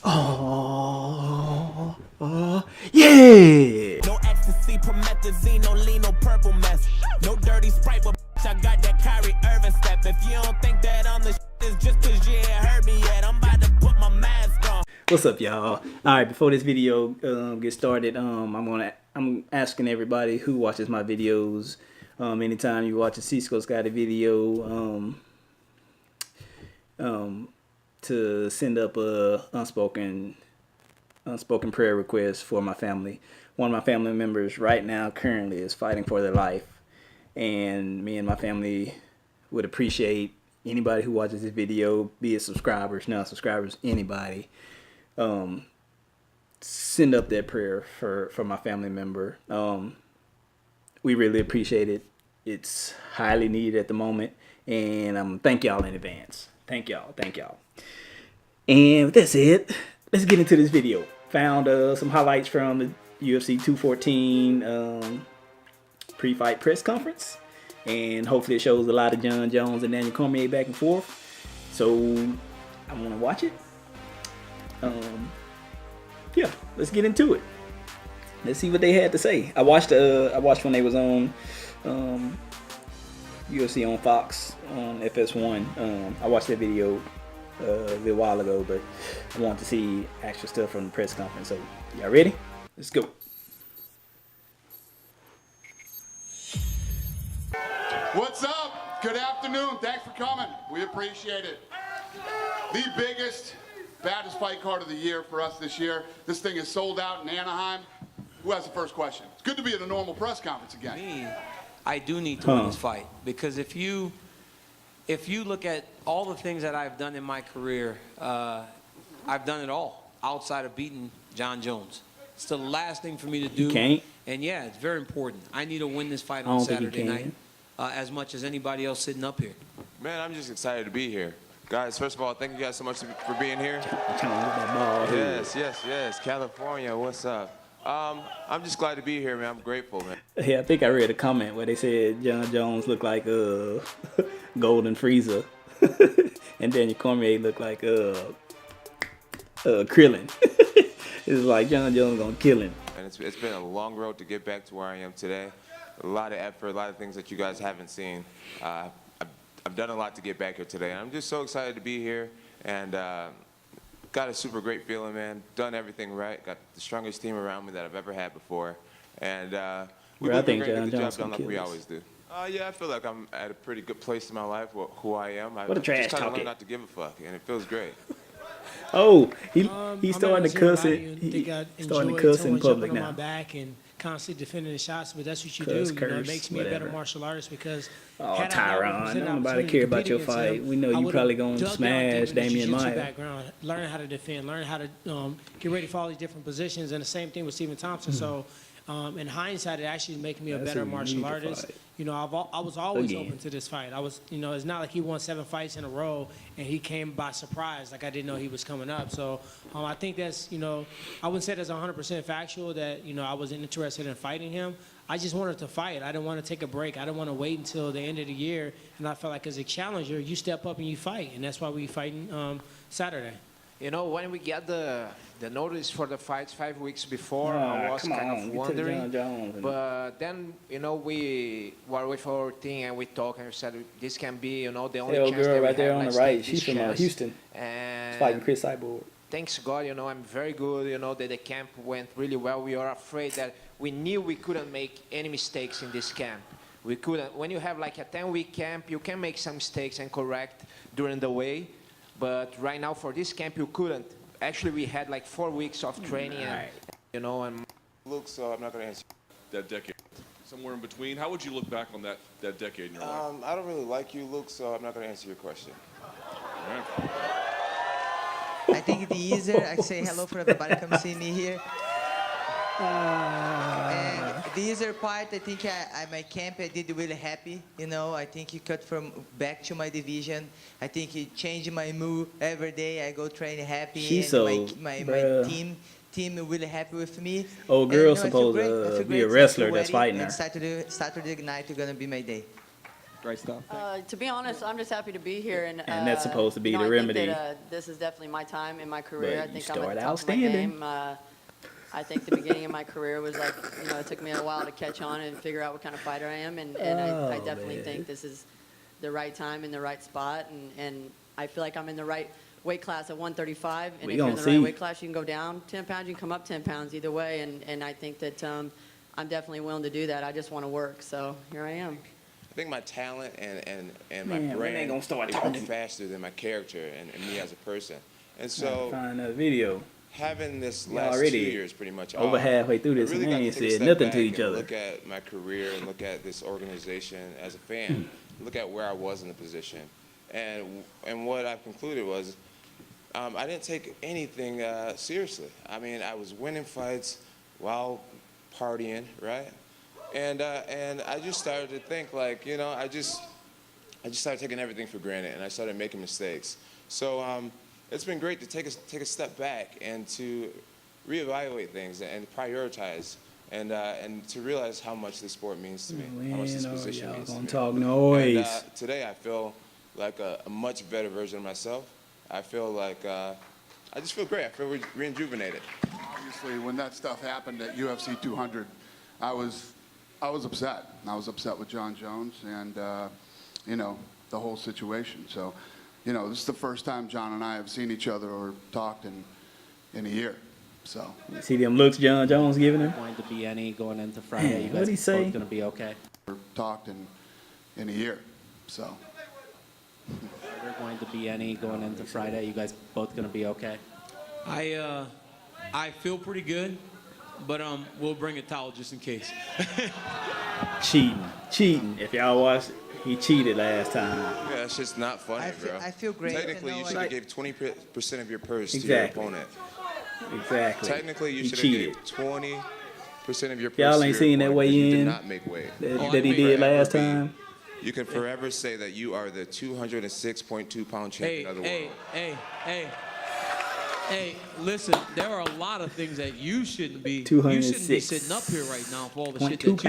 Oh, yeah. No ecstasy, promethazine, no lean, no purple mess. No dirty Sprite, but I got that Kyrie Irving step. If you don't think that I'm the it's just cause you ain't heard me yet. I'm about to put my mask on. What's up, y'all? All right, before this video gets started, I'm asking everybody who watches my videos. Anytime you watch a Cisco Scotty video, to send up a unspoken prayer request for my family. One of my family members right now currently is fighting for their life, and me and my family would appreciate anybody who watches this video, be it subscribers, non-subscribers, anybody, send up that prayer for my family member. We really appreciate it. It's highly needed at the moment, and thank y'all in advance. Thank y'all. And with that said, let's get into this video. Found some highlights from the UFC 214 pre-fight press conference, and hopefully it shows a lot of Jon Jones and Daniel Cormier back and forth. So I want to watch it. Yeah, let's get into it. Let's see what they had to say. I watched when they was on UFC on Fox on FS1. I watched that video a little while ago, but I want to see actual stuff from the press conference. So y'all ready? Let's go. What's up? Good afternoon. Thanks for coming. We appreciate it. The biggest, baddest fight card of the year for us this year. This thing is sold out in Anaheim. Who has the first question? It's good to be at a normal press conference again. Me, I do need to win this fight, because if you look at all the things that I've done in my career, I've done it all outside of beating Jon Jones. It's the last thing for me to do. You can't. And yeah, it's very important. I need to win this fight on Saturday night, as much as anybody else sitting up here. Man, I'm just excited to be here. Guys, first of all, thank you guys so much for being here. Yes. California, what's up? I'm just glad to be here, man. I'm grateful, man. Yeah, I think I read a comment where they said Jon Jones looked like Golden Freezer, and Daniel Cormier looked like Krillin. It's like Jon Jones gonna kill him. And it's been a long road to get back to where I am today. A lot of effort, a lot of things that you guys haven't seen. I've done a lot to get back here today, and I'm just so excited to be here. And got a super great feeling, man. Done everything right. Got the strongest team around me that I've ever had before. And we both did the job done like we always do. Yeah, I feel like I'm at a pretty good place in my life, who I am. What a trash just talking. learned not to give a fuck, and it feels great. Oh, he's starting to cuss it. He's starting to cuss in public now. My back and constantly defending the shots, but that's what you do. You know, it makes me a better martial artist, because Tyron, nobody care about your fight. We know you probably gonna smash Damian Maia. Learn how to defend, learn how to get ready for all these different positions, and the same thing with Stephen Thompson. So in hindsight, it actually makes me a better martial artist. You know, I was always open to this fight. It's not like he won 7 fights in a row and he came by surprise, like I didn't know he was coming up. So I think that's, I wouldn't say that's 100% factual that, I wasn't interested in fighting him. I just wanted to fight. I didn't want to take a break. I didn't want to wait until the end of the year. And I felt like as a challenger, you step up and you fight. And that's why we fighting Saturday. When we get the notice for the fights 5 weeks before, I was kind of wondering. But then, we were with our team and we talked and we said this can be, the only chance girl that we right there have. on the right. She's from Houston. And she's fighting Chris Cyborg. Thanks God, I'm very good. That the camp went really well. We are afraid that we knew we couldn't make any mistakes in this camp. We couldn't. When you have like a 10-week camp, you can make some mistakes and correct during the way. But right now for this camp, you couldn't. Actually, we had like 4 weeks of training, and and Luke, so I'm not going to answer that decade. Somewhere in between. How would you look back on that decade in your life? I don't really like you, Luke, so I'm not going to answer your question. Right. I think it's easier. I say hello for everybody come see me here. And the easier part, I think my camp, I did really happy. I think he cut from back to my division. I think he changed my mood every day. I go train happy. My team really happy with me. Oh, girl's supposed to be a wrestler that's fighting her. Saturday night is gonna be my day. Great stuff. To be honest, I'm just happy to be here, and that's supposed to be you know, the I think remedy. that, this is definitely my time in my career. But I you think I'm at started the top of my outstanding. game. I think the beginning of my career was like, you know, it took me a while to catch on and figure out what kind of fighter I am, and I definitely think this is the right time in the right spot, and I feel like I'm in the right weight class at 135, and if you're in the right weight class, you can go down 10 pounds, you can come up 10 pounds either way, and I think that I'm definitely willing to do that. I just want to work, so here I am. I think my talent and my Man, when they brand gonna start is talking? faster than my character and me as a person. And so Find another video. having this Y'all last 2 already years pretty much over off, halfway through this, I really and got they to ain't take a said step nothing back to each and other. Look at my career and look at this organization as a fan. Look at where I was in the position. And what I concluded was I didn't take anything seriously. I mean, I was winning fights while partying, right? And I just started to think like, you know, I just started taking everything for granted, and I started making mistakes. So it's been great to take a step back and to reevaluate things and prioritize and to realize how much this sport means to me, how much this position means to me. Talk noise. And today I feel like a much better version of myself. I feel like I just feel great. I feel rejuvenated. Obviously, when that stuff happened at UFC 200, I was upset. I was upset with John Jones and, you know, the whole situation. So, you know, this is the first time John and I have seen each other or talked in a year. So. You see them looks John Jones giving him? Going to be any going into Friday. Man, You what'd he guys say? both going to be okay. Or talked in a year. So. Are there going to be any going into Friday? You guys both going to be okay? I feel pretty good, but we'll bring a towel just in case. Cheating. If y'all watched, he cheated last time. Yeah, that's just not funny, bro. I feel great. Technically, you should have gave 20% of your purse to your Exactly. opponent. Exactly. Technically, you He should cheated. have gave 20% of your purse Y'all to ain't your seen that opponent weigh because you did in not make weight. that he did last time. You can forever say that you are the 206.2 pound champion of the world. Hey, listen, there are a lot of things that you shouldn't be. You shouldn't be sitting up here right now for all the shit that you've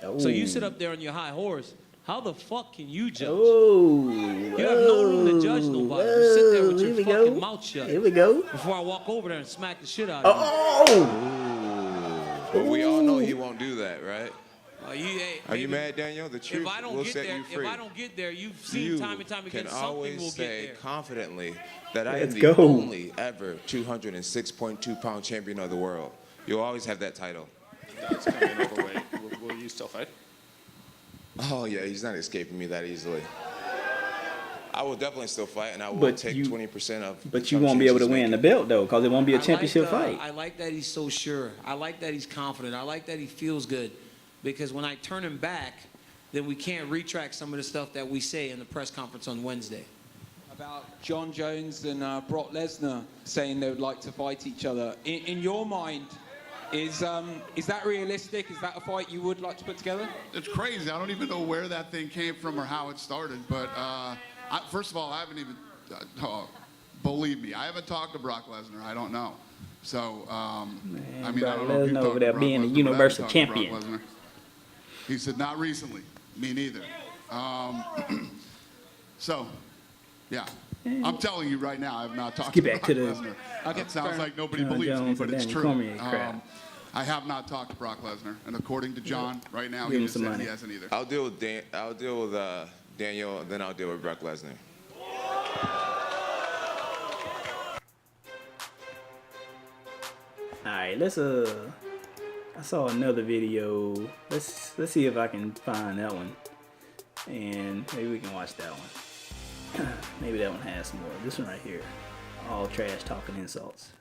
done. So you sit up there on your high horse. How the fuck can you judge? You have no room to judge nobody. You sit there with your fucking mouth shut. Here we go. Before I walk over there and smack the shit out of you. But we all know he won't do that, right? Are you mad, Daniel? The truth will set you free. If I don't get there, you've seen time and time again, can something always will say get there. confidently that I am Let's the go. only ever 206.2 pound champion of the world. You'll always have that title. That's coming overweight. Will you still fight? Oh yeah, he's not escaping me that easily. I will definitely still fight, and I will But take you- 20% of. But you won't be able to he's win the making. belt though, because it won't be a championship fight. I like that he's so sure. I like that he's confident. I like that he feels good. Because when I turn him back, then we can't retract some of the stuff that we say in the press conference on Wednesday. About John Jones and Brock Lesnar saying they would like to fight each other. In your mind, is that realistic? Is that a fight you would like to put together? It's crazy. I don't even know where that thing came from or how it started. But first of all, I haven't even, believe me, I haven't talked to Brock Lesnar. I don't know. So, I mean, I Brock don't know if you Lesnar talked over to there Brock being the Lesnar, but I haven't Universal talked to Brock Champion. Lesnar. He said, not recently. Me neither. So, yeah. I'm telling you right now, I have not talked get to back Brock to the- Lesnar. Okay, It sounds fair like nobody John believes me, Jones but and it's Daniel true. Cormier crap. I have not talked to Brock Lesnar, and according to John, right now, Give he him just some said money. he hasn't either. I'll deal with Daniel, and then I'll deal with Brock Lesnar. All right, let's I saw another video. Let's see if I can find that one, and maybe we can watch that one. Maybe that one has more. This one right here, all trash talking insults.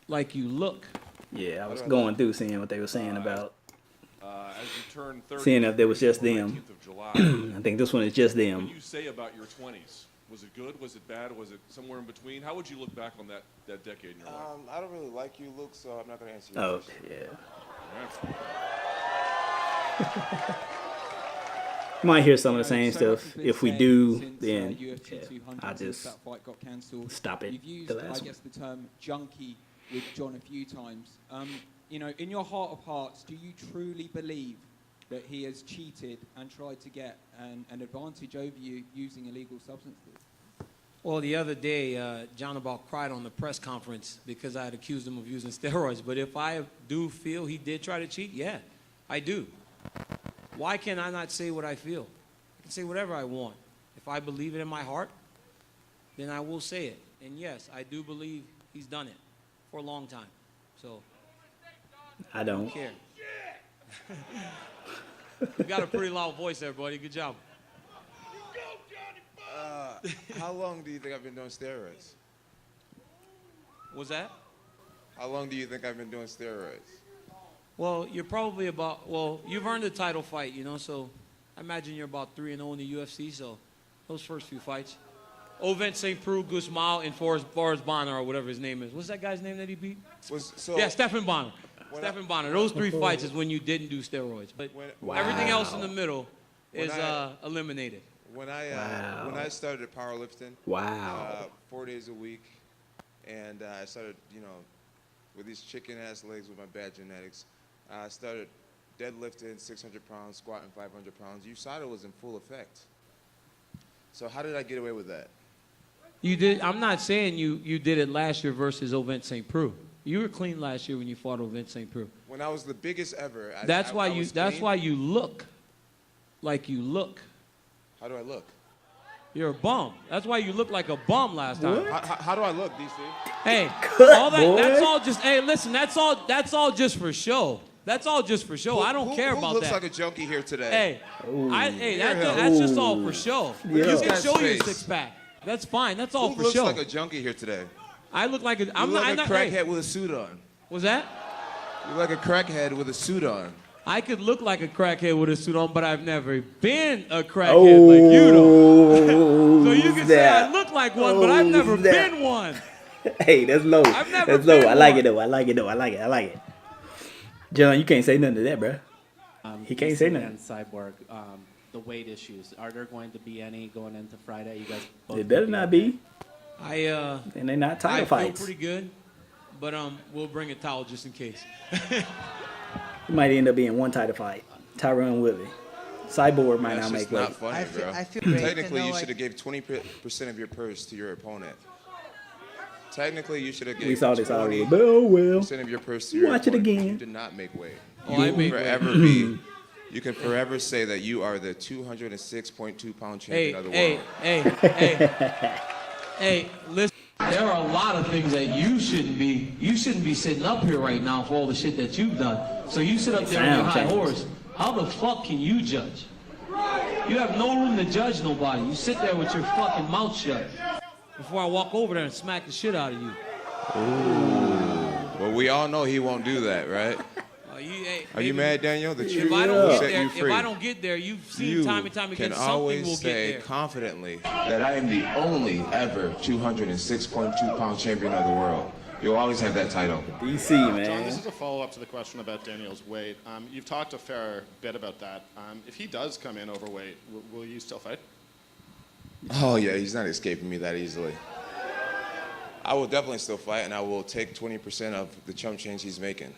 Like you look. Yeah, I was going through seeing what they were saying about As you turn 30, seeing if there was just them. 19th of July, I think this one is just what them. do you say about your 20s? Was it good? Was it bad? Was it somewhere in between? How would you look back on that decade in your life? I don't really like you, Luke, so I'm not going to answer your Oh question. yeah. Might hear some of the same stuff. If we do, then I just stop it. You've used, The last I guess, the term junkie with John a few times. You know, in your heart of hearts, do you truly believe that he has cheated and tried to get an advantage over you using illegal substances? Well, the other day, John about cried on the press conference because I had accused him of using steroids. But if I do feel he did try to cheat, yeah, I do. Why can I not say what I feel? I can say whatever I want. If I believe it in my heart, then I will say it. And yes, I do believe he's done it for a long time. So I don't care. You got a pretty loud voice there, buddy. Good job. How long do you think I've been doing steroids? What's that? How long do you think I've been doing steroids? Well, you're probably about, well, you've earned a title fight, you know, so I imagine you're about 3-0 in the UFC, so those first few fights. Ovent St. Preux, Guzmão, and Forrest Bonner, or whatever his name is. What's that guy's name that he beat? Yeah, Stephen Bonner. Stephen Bonner. Those 3 fights is when you didn't do steroids. But everything else in the middle is eliminated. When I started powerlifting, 4 days a week, and I started, you know, with these chicken-ass legs with my bad genetics, I started deadlifting 600 pounds, squatting 500 pounds. USADA was in full effect. So how did I get away with that? You did. I'm not saying you did it last year versus Ovent St. Preux. You were clean last year when you fought Ovent St. Preux. When I was the biggest ever. That's why you look like you look. How do I look? You're a bum. That's why you looked like a bum last time. How do I look, DC? Hey, all that, that's all just. Hey, listen, that's all just for show. That's all just for show. I don't care about that. Who looks like a junkie here today? Hey, that's just all for show. Yeah. You can show your six-pack. That's fine. That's all for show. Who looks like a junkie here today? I look like a. I'm like a crackhead with a suit on. What's that? You look like a crackhead with a suit on. I could look like a crackhead with a suit on, but I've never been a crackhead like you do. So you can say I look like one, but I've never been one. Hey, that's low. I've never That's low. been I like one. it though. I like it. John, you can't say nothing to that, bro. He can't say nothing. And Cyborg, the weight issues. Are there going to be any going into Friday? You guys both It better not be. And they're not title fights. I feel pretty good, but we'll bring a towel just in case. It might end up being one title fight. Tyrone Woodley. Cyborg might not make weight. That's not funny, bro. I feel great. Technically, you should have gave 20% of your purse to your opponent. Technically, you should have given 20% of your purse to your Watch it opponent. again. You did not make weight. Oh, I made weight. You can forever say that you are the 206.2 pound Hey, champion of the world. hey, listen. There are a lot of things that you shouldn't be sitting up here right now for all the shit that you've done. So you sit up there on your high horse. How the fuck can you judge? You have no room to judge nobody. You sit there with your fucking mouth shut before I walk over there and smack the shit out of you. Well, we all know he won't do that, right? Are you mad, Daniel? The truth will set you free. If I don't get there, you've seen time and time again, can something always will get say there. confidently that I am the only ever 206.2 pound champion of the world. You'll always have that title. DC, man. John, this is a follow-up to the question about Daniel's weight. You've talked a fair bit about that. If he does come in overweight, will you still fight? Oh, yeah, he's not escaping me that easily. I will definitely still fight, and I will take 20% of the chump change he's making.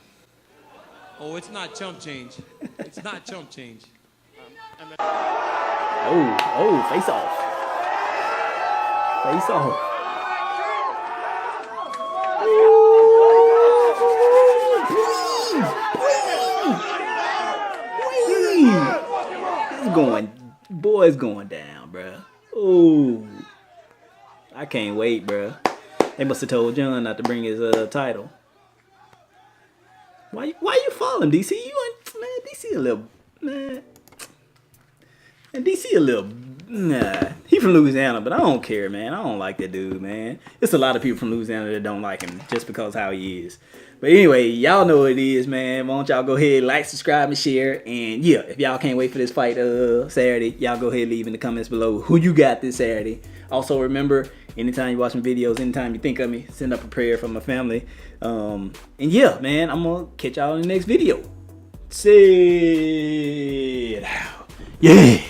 Oh, it's not chump change. It's not chump change. Oh, face off. Face off. It's going down, bruh. Ooh. I can't wait, bruh. They must have told John not to bring his title. Why you following DC? DC a little he from Louisiana, but I don't care, man. I don't like that dude, man. It's a lot of people from Louisiana that don't like him just because how he is. But anyway, y'all know what it is, man. Why don't y'all go ahead, like, subscribe, and share. And yeah, if y'all can't wait for this fight Saturday, y'all go ahead and leave in the comments below who you got this Saturday. Also remember, anytime you're watching videos, anytime you think of me, send up a prayer for my family. And yeah, man, I'm gonna catch y'all in the next video. Sit down. Yeah.